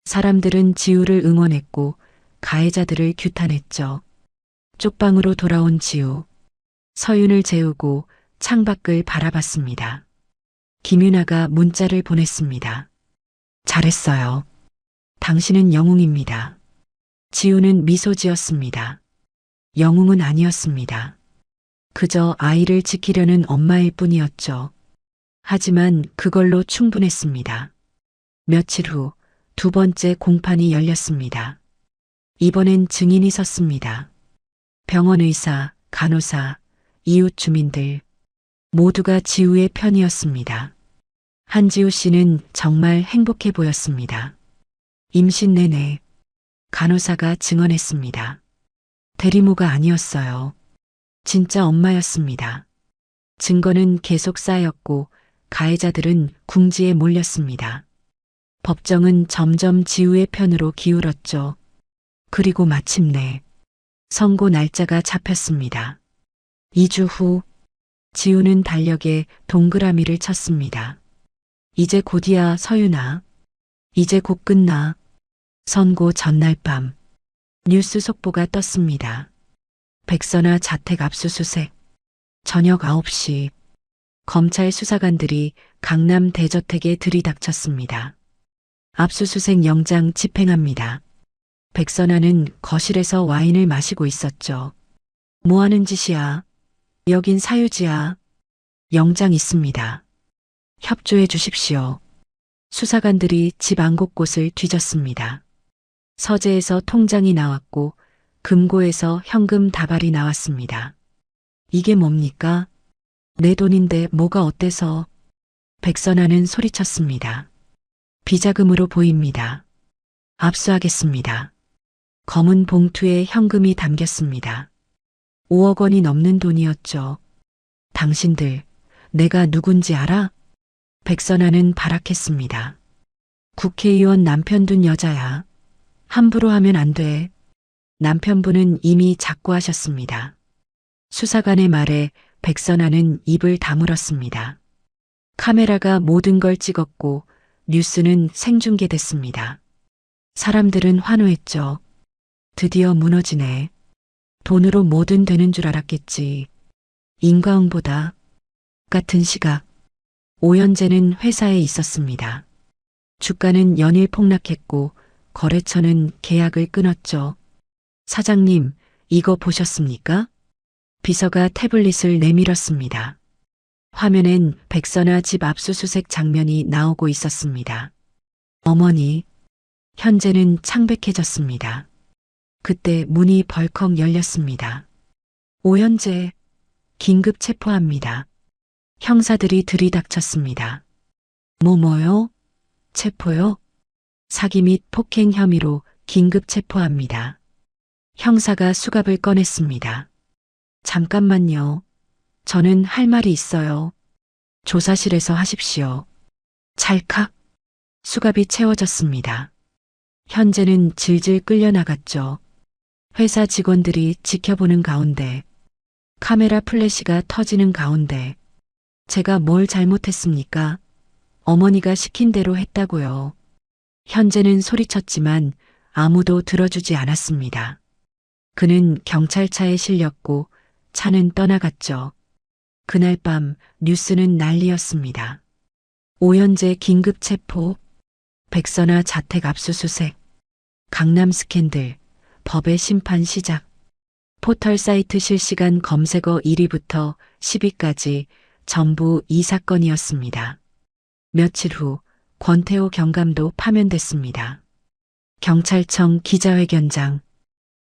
Speaker 2: 사람들은 지우를 응원했고 가해자들을 규탄했죠. 쪽방으로 돌아온 지우. 서윤을 재우고 창밖을 바라봤습니다. 김윤아가 문자를 보냈습니다. 잘했어요. 당신은 영웅입니다. 지우는 미소 지었습니다. 영웅은 아니었습니다. 그저 아이를 지키려는 엄마일 뿐이었죠. 하지만 그걸로 충분했습니다. 며칠 후 두 번째 공판이 열렸습니다. 이번엔 증인이 섰습니다. 병원 의사, 간호사, 이웃 주민들 모두가 지우의 편이었습니다. 한지우 씨는 정말 행복해 보였습니다. 임신 내내 간호사가 증언했습니다. 대리모가 아니었어요. 진짜 엄마였습니다. 증거는 계속 쌓였고 가해자들은 궁지에 몰렸습니다. 법정은 점점 지우의 편으로 기울었죠. 그리고 마침내 선고 날짜가 잡혔습니다. 2주 후 지우는 달력에 동그라미를 쳤습니다. 이제 곧이야 서윤아. 이제 곧 끝나. 선고 전날 밤 뉴스 속보가 떴습니다. 백선아 자택 압수수색. 저녁 9시 검찰 수사관들이 강남 대저택에 들이닥쳤습니다. 압수수색 영장 집행합니다. 백선아는 거실에서 와인을 마시고 있었죠. 뭐 하는 짓이야? 여긴 사유지야. 영장 있습니다. 협조해 주십시오. 수사관들이 집 안 곳곳을 뒤졌습니다. 서재에서 통장이 나왔고 금고에서 현금 다발이 나왔습니다. 이게 뭡니까? 내 돈인데 뭐가 어때서? 백선아는 소리쳤습니다. 비자금으로 보입니다. 압수하겠습니다. 검은 봉투에 현금이 담겼습니다. 5억 원이 넘는 돈이었죠. 당신들, 내가 누군지 알아? 백선아는 발악했습니다. 국회의원 남편 둔 여자야. 함부로 하면 안 돼. 남편분은 이미 작고하셨습니다. 수사관의 말에 백선아는 입을 다물었습니다. 카메라가 모든 걸 찍었고 뉴스는 생중계됐습니다. 사람들은 환호했죠. 드디어 무너지네. 돈으로 뭐든 되는 줄 알았겠지. 인과응보다. 같은 시각 오연재는 회사에 있었습니다. 주가는 연일 폭락했고 거래처는 계약을 끊었죠. 사장님, 이거 보셨습니까? 비서가 태블릿을 내밀었습니다. 화면엔 백선아 집 압수수색 장면이 나오고 있었습니다. 어머니, 현재는 창백해졌습니다. 그때 문이 벌컥 열렸습니다. 오현재, 긴급 체포합니다. 형사들이 들이닥쳤습니다. 뭐요? 체포요? 사기 및 폭행 혐의로 긴급 체포합니다. 형사가 수갑을 꺼냈습니다. 잠깐만요. 저는 할 말이 있어요. 조사실에서 하십시오. 찰칵. 수갑이 채워졌습니다. 현재는 질질 끌려나갔죠. 회사 직원들이 지켜보는 가운데, 카메라 플래시가 터지는 가운데, 제가 뭘 잘못했습니까? 어머니가 시킨 대로 했다고요. 현재는 소리쳤지만 아무도 들어주지 않았습니다. 그는 경찰차에 실렸고 차는 떠나갔죠. 그날 밤 뉴스는 난리였습니다. 오현재 긴급 체포, 백선아 자택 압수수색, 강남 스캔들, 법의 심판 시작. 포털 사이트 실시간 검색어 1위부터 10위까지 전부 이 사건이었습니다. 며칠 후 권태호 경감도 파면됐습니다. 경찰청 기자회견장,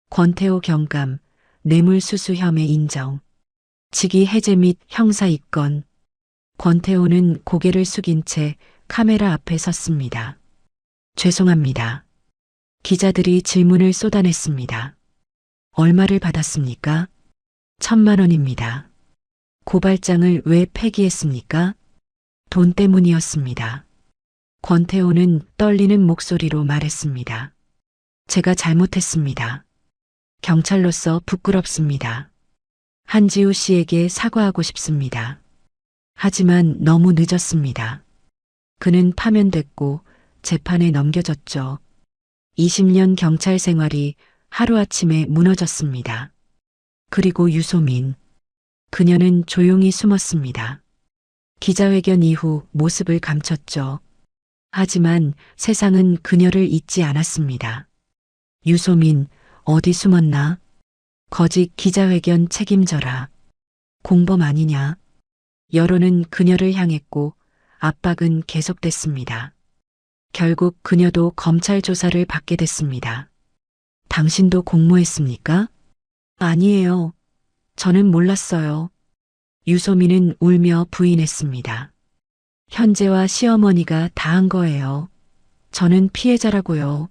Speaker 2: 권태호 경감 뇌물수수 혐의 인정, 직위 해제 및 형사 입건. 권태호는 고개를 숙인 채 카메라 앞에 섰습니다. 죄송합니다. 기자들이 질문을 쏟아냈습니다. 얼마를 받았습니까? 1,000만 원입니다. 고발장을 왜 폐기했습니까? 돈 때문이었습니다. 권태호는 떨리는 목소리로 말했습니다. 제가 잘못했습니다. 경찰로서 부끄럽습니다. 한지우 씨에게 사과하고 싶습니다. 하지만 너무 늦었습니다. 그는 파면됐고 재판에 넘겨졌죠. 20년 경찰 생활이 하루아침에 무너졌습니다. 그리고 유소민. 그녀는 조용히 숨었습니다. 기자회견 이후 모습을 감췄죠. 하지만 세상은 그녀를 잊지 않았습니다. 유소민, 어디 숨었나? 거짓 기자회견 책임져라. 공범 아니냐? 여론은 그녀를 향했고 압박은 계속됐습니다. 결국 그녀도 검찰 조사를 받게 됐습니다. 당신도 공모했습니까? 아니에요. 저는 몰랐어요. 유소민은 울며 부인했습니다. 현재와 시어머니가 다 한 거예요. 저는 피해자라고요.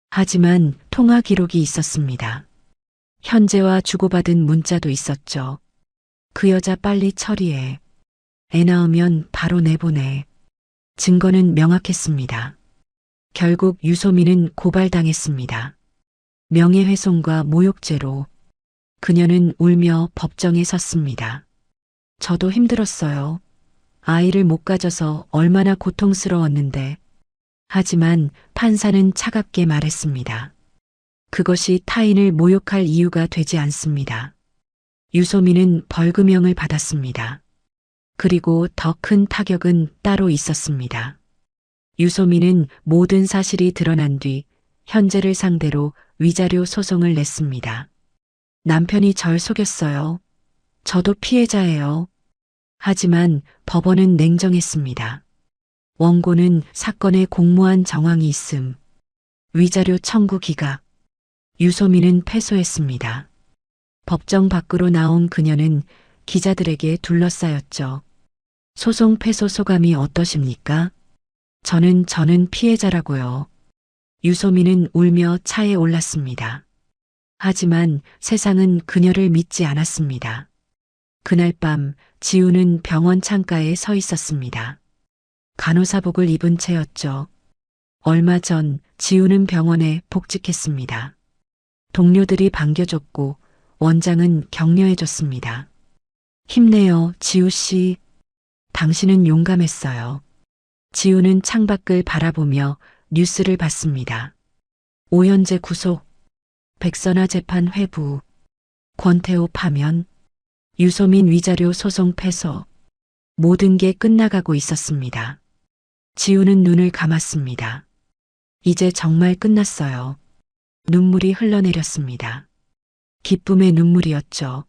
Speaker 2: 하지만 통화 기록이 있었습니다. 현재와 주고받은 문자도 있었죠. 그 여자 빨리 처리해. 애 낳으면 바로 내보내. 증거는 명확했습니다. 결국 유소민은 고발당했습니다. 명예훼손과 모욕죄로. 그녀는 울며 법정에 섰습니다. 저도 힘들었어요. 아이를 못 가져서 얼마나 고통스러웠는데. 하지만 판사는 차갑게 말했습니다. 그것이 타인을 모욕할 이유가 되지 않습니다. 유소민은 벌금형을 받았습니다. 그리고 더 큰 타격은 따로 있었습니다. 유소민은 모든 사실이 드러난 뒤 현재를 상대로 위자료 소송을 냈습니다. 남편이 절 속였어요. 저도 피해자예요. 하지만 법원은 냉정했습니다. 원고는 사건에 공모한 정황이 있음. 위자료 청구 기각. 유소민은 패소했습니다. 법정 밖으로 나온 그녀는 기자들에게 둘러싸였죠. 소송 패소 소감이 어떠십니까? 저는 피해자라고요. 유소민은 울며 차에 올랐습니다. 하지만 세상은 그녀를 믿지 않았습니다. 그날 밤 지우는 병원 창가에 서 있었습니다. 간호사복을 입은 채였죠. 얼마 전 지우는 병원에 복직했습니다. 동료들이 반겨줬고 원장은 격려해줬습니다. 힘내요, 지우 씨. 당신은 용감했어요. 지우는 창밖을 바라보며 뉴스를 봤습니다. 오연재 구속, 백선아 재판 회부, 권태호 파면, 유소민 위자료 소송 패소, 모든 게 끝나가고 있었습니다. 지우는 눈을 감았습니다. 이제 정말 끝났어요. 눈물이 흘러내렸습니다. 기쁨의 눈물이었죠.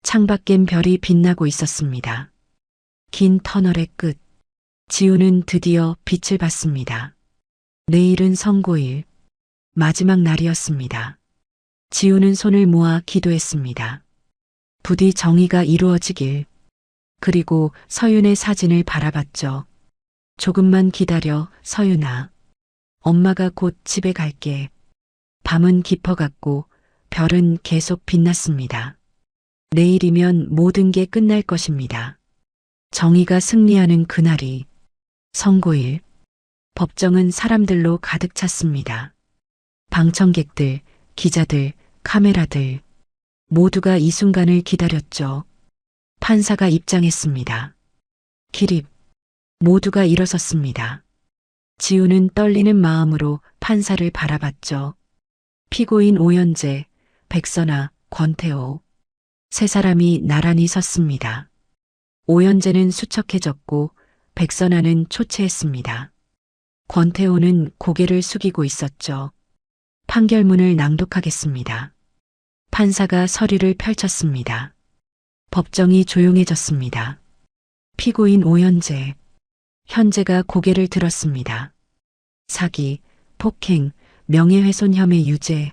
Speaker 2: 창밖엔 별이 빛나고 있었습니다. 긴 터널의 끝. 지우는 드디어 빛을 봤습니다. 내일은 선고일. 마지막 날이었습니다. 지우는 손을 모아 기도했습니다. 부디 정의가 이루어지길. 그리고 서윤의 사진을 바라봤죠. 조금만 기다려, 서윤아. 엄마가 곧 집에 갈게. 밤은 깊어갔고 별은 계속 빛났습니다. 내일이면 모든 게 끝날 것입니다. 정의가 승리하는 그날이. 선고일. 법정은 사람들로 가득 찼습니다. 방청객들, 기자들, 카메라들. 모두가 이 순간을 기다렸죠. 판사가 입장했습니다. 기립. 모두가 일어섰습니다. 지우는 떨리는 마음으로 판사를 바라봤죠. 피고인 오연재, 백선아, 권태호. 세 사람이 나란히 섰습니다. 오연재는 수척해졌고 백선아는 초췌했습니다. 권태호는 고개를 숙이고 있었죠. 판결문을 낭독하겠습니다. 판사가 서류를 펼쳤습니다. 법정이 조용해졌습니다. 피고인 오연재. 현재가 고개를 들었습니다. 사기, 폭행, 명예훼손 혐의 유죄.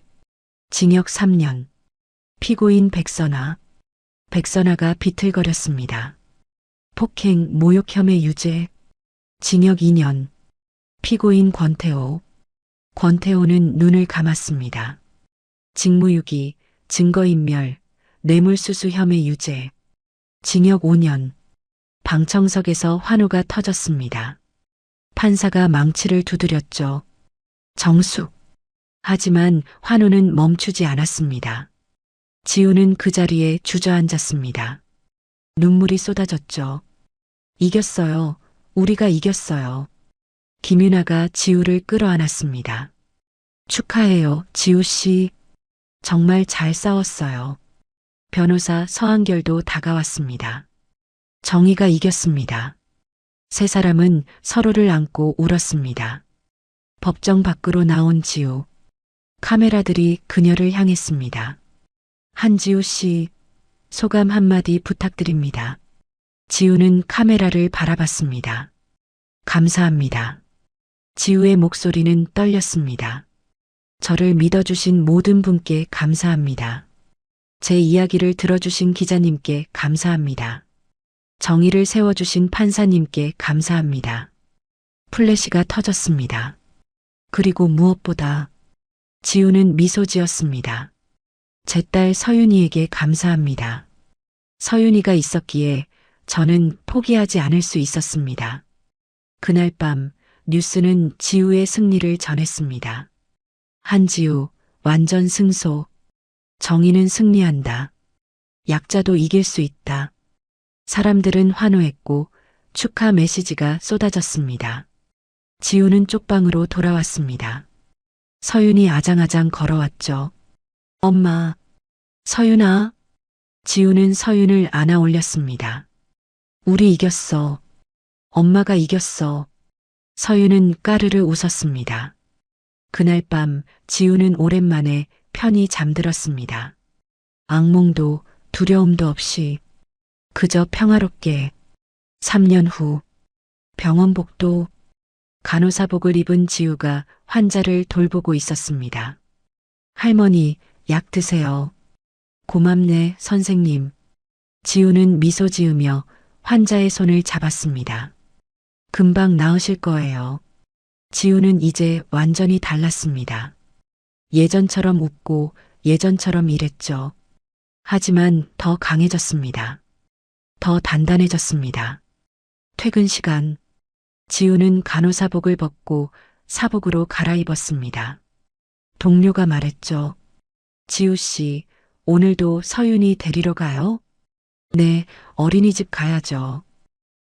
Speaker 2: 징역 3년. 피고인 백선아. 백선아가 비틀거렸습니다. 폭행, 모욕 혐의 유죄. 징역 2년. 피고인 권태호. 권태호는 눈을 감았습니다. 직무유기, 증거인멸, 뇌물수수 혐의 유죄. 징역 5년. 방청석에서 환호가 터졌습니다. 판사가 망치를 두드렸죠. 정숙. 하지만 환호는 멈추지 않았습니다. 지우는 그 자리에 주저앉았습니다. 눈물이 쏟아졌죠. 이겼어요. 우리가 이겼어요. 김윤아가 지우를 끌어안았습니다. 축하해요, 지우 씨. 정말 잘 싸웠어요. 변호사 서한결도 다가왔습니다. 정의가 이겼습니다. 세 사람은 서로를 안고 울었습니다. 법정 밖으로 나온 지우. 카메라들이 그녀를 향했습니다. 한지우 씨, 소감 한마디 부탁드립니다. 지우는 카메라를 바라봤습니다. 감사합니다. 지우의 목소리는 떨렸습니다. 저를 믿어주신 모든 분께 감사합니다. 제 이야기를 들어주신 기자님께 감사합니다. 정의를 세워주신 판사님께 감사합니다. 플래시가 터졌습니다. 그리고 무엇보다 지우는 미소 지었습니다. 제 딸 서윤이에게 감사합니다. 서윤이가 있었기에 저는 포기하지 않을 수 있었습니다. 그날 밤 뉴스는 지우의 승리를 전했습니다. 한지우, 완전 승소. 정의는 승리한다. 약자도 이길 수 있다. 사람들은 환호했고 축하 메시지가 쏟아졌습니다. 지우는 쪽방으로 돌아왔습니다. 서윤이 아장아장 걸어왔죠. 엄마, 서윤아. 지우는 서윤을 안아 올렸습니다. 우리 이겼어. 엄마가 이겼어. 서윤은 까르르 웃었습니다. 그날 밤 지우는 오랜만에 편히 잠들었습니다. 악몽도 두려움도 없이 그저 평화롭게 3년 후 병원복도 간호사복을 입은 지우가 환자를 돌보고 있었습니다. 할머니, 약 드세요. 고맙네, 선생님. 지우는 미소 지으며 환자의 손을 잡았습니다. 금방 나으실 거예요. 지우는 이제 완전히 달랐습니다. 예전처럼 웃고 예전처럼 일했죠. 하지만 더 강해졌습니다. 더 단단해졌습니다. 퇴근 시간. 지우는 간호사복을 벗고 사복으로 갈아입었습니다. 동료가 말했죠. 지우 씨, 오늘도 서윤이 데리러 가요? 네, 어린이집 가야죠.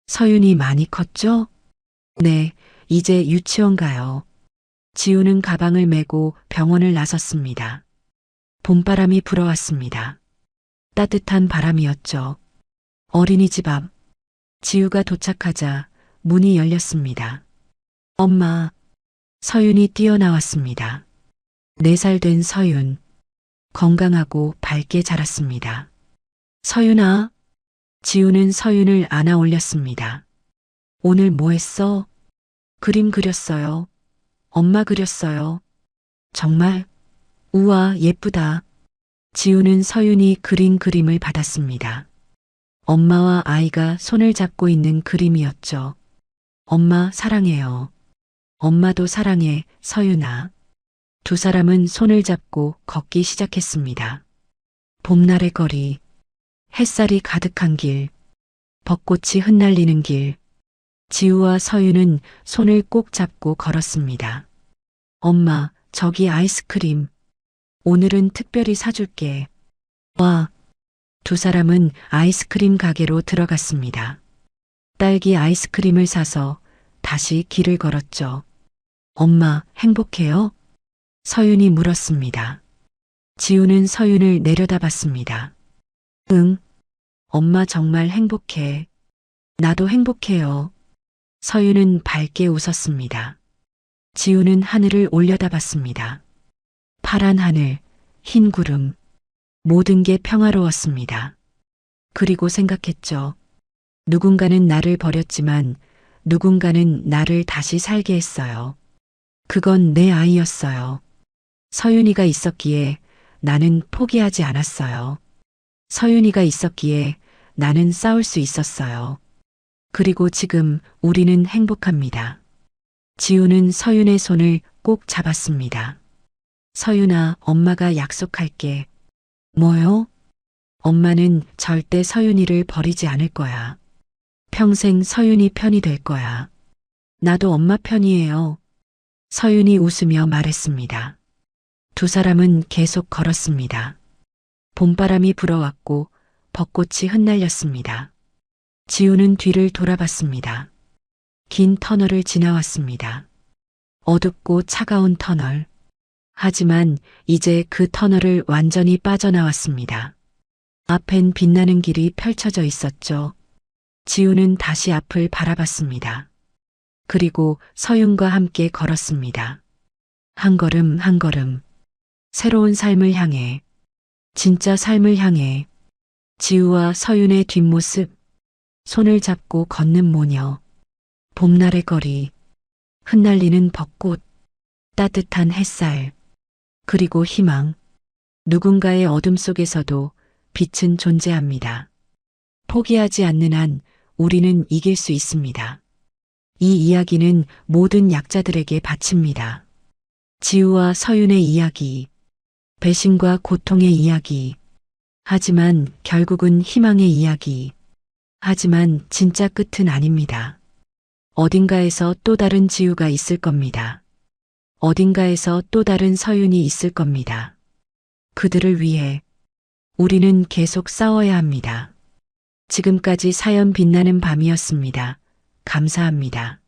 Speaker 2: 서윤이 많이 컸죠? 네, 이제 유치원 가요. 지우는 가방을 메고 병원을 나섰습니다. 봄바람이 불어왔습니다. 따뜻한 바람이었죠. 어린이집 앞. 지우가 도착하자 문이 열렸습니다. 엄마. 서윤이 뛰어나왔습니다. 4살 된 서윤. 건강하고 밝게 자랐습니다. 서윤아. 지우는 서윤을 안아 올렸습니다. 오늘 뭐 했어? 그림 그렸어요. 엄마 그렸어요. 정말? 우와, 예쁘다. 지우는 서윤이 그린 그림을 받았습니다. 엄마와 아이가 손을 잡고 있는 그림이었죠. 엄마 사랑해요. 엄마도 사랑해, 서윤아. 두 사람은 손을 잡고 걷기 시작했습니다. 봄날의 거리, 햇살이 가득한 길, 벚꽃이 흩날리는 길. 지우와 서윤은 손을 꼭 잡고 걸었습니다. 엄마, 저기 아이스크림. 오늘은 특별히 사줄게. 와. 두 사람은 아이스크림 가게로 들어갔습니다. 딸기 아이스크림을 사서 다시 길을 걸었죠. 엄마, 행복해요? 서윤이 물었습니다. 지우는 서윤을 내려다봤습니다. 응. 엄마 정말 행복해. 나도 행복해요. 서윤은 밝게 웃었습니다. 지우는 하늘을 올려다봤습니다. 파란 하늘, 흰 구름, 모든 게 평화로웠습니다. 그리고 생각했죠. 누군가는 나를 버렸지만 누군가는 나를 다시 살게 했어요. 그건 내 아이였어요. 서윤이가 있었기에 나는 포기하지 않았어요. 서윤이가 있었기에 나는 싸울 수 있었어요. 그리고 지금 우리는 행복합니다. 지우는 서윤의 손을 꼭 잡았습니다. 서윤아, 엄마가 약속할게. 뭐요? 엄마는 절대 서윤이를 버리지 않을 거야. 평생 서윤이 편이 될 거야. 나도 엄마 편이에요. 서윤이 웃으며 말했습니다. 두 사람은 계속 걸었습니다. 봄바람이 불어왔고 벚꽃이 흩날렸습니다. 지우는 뒤를 돌아봤습니다. 긴 터널을 지나왔습니다. 어둡고 차가운 터널. 하지만 이제 그 터널을 완전히 빠져나왔습니다. 앞엔 빛나는 길이 펼쳐져 있었죠. 지우는 다시 앞을 바라봤습니다. 그리고 서윤과 함께 걸었습니다. 한 걸음 한 걸음. 새로운 삶을 향해. 진짜 삶을 향해. 지우와 서윤의 뒷모습. 손을 잡고 걷는 모녀. 봄날의 거리. 흩날리는 벚꽃. 따뜻한 햇살. 그리고 희망. 누군가의 어둠 속에서도 빛은 존재합니다. 포기하지 않는 한 우리는 이길 수 있습니다. 이 이야기는 모든 약자들에게 바칩니다. 지우와 서윤의 이야기, 배신과 고통의 이야기, 하지만 결국은 희망의 이야기. 하지만 진짜 끝은 아닙니다. 어딘가에서 또 다른 지우가 있을 겁니다. 어딘가에서 또 다른 서윤이 있을 겁니다. 그들을 위해 우리는 계속 싸워야 합니다. 지금까지 사연 빛나는 밤이었습니다. 감사합니다.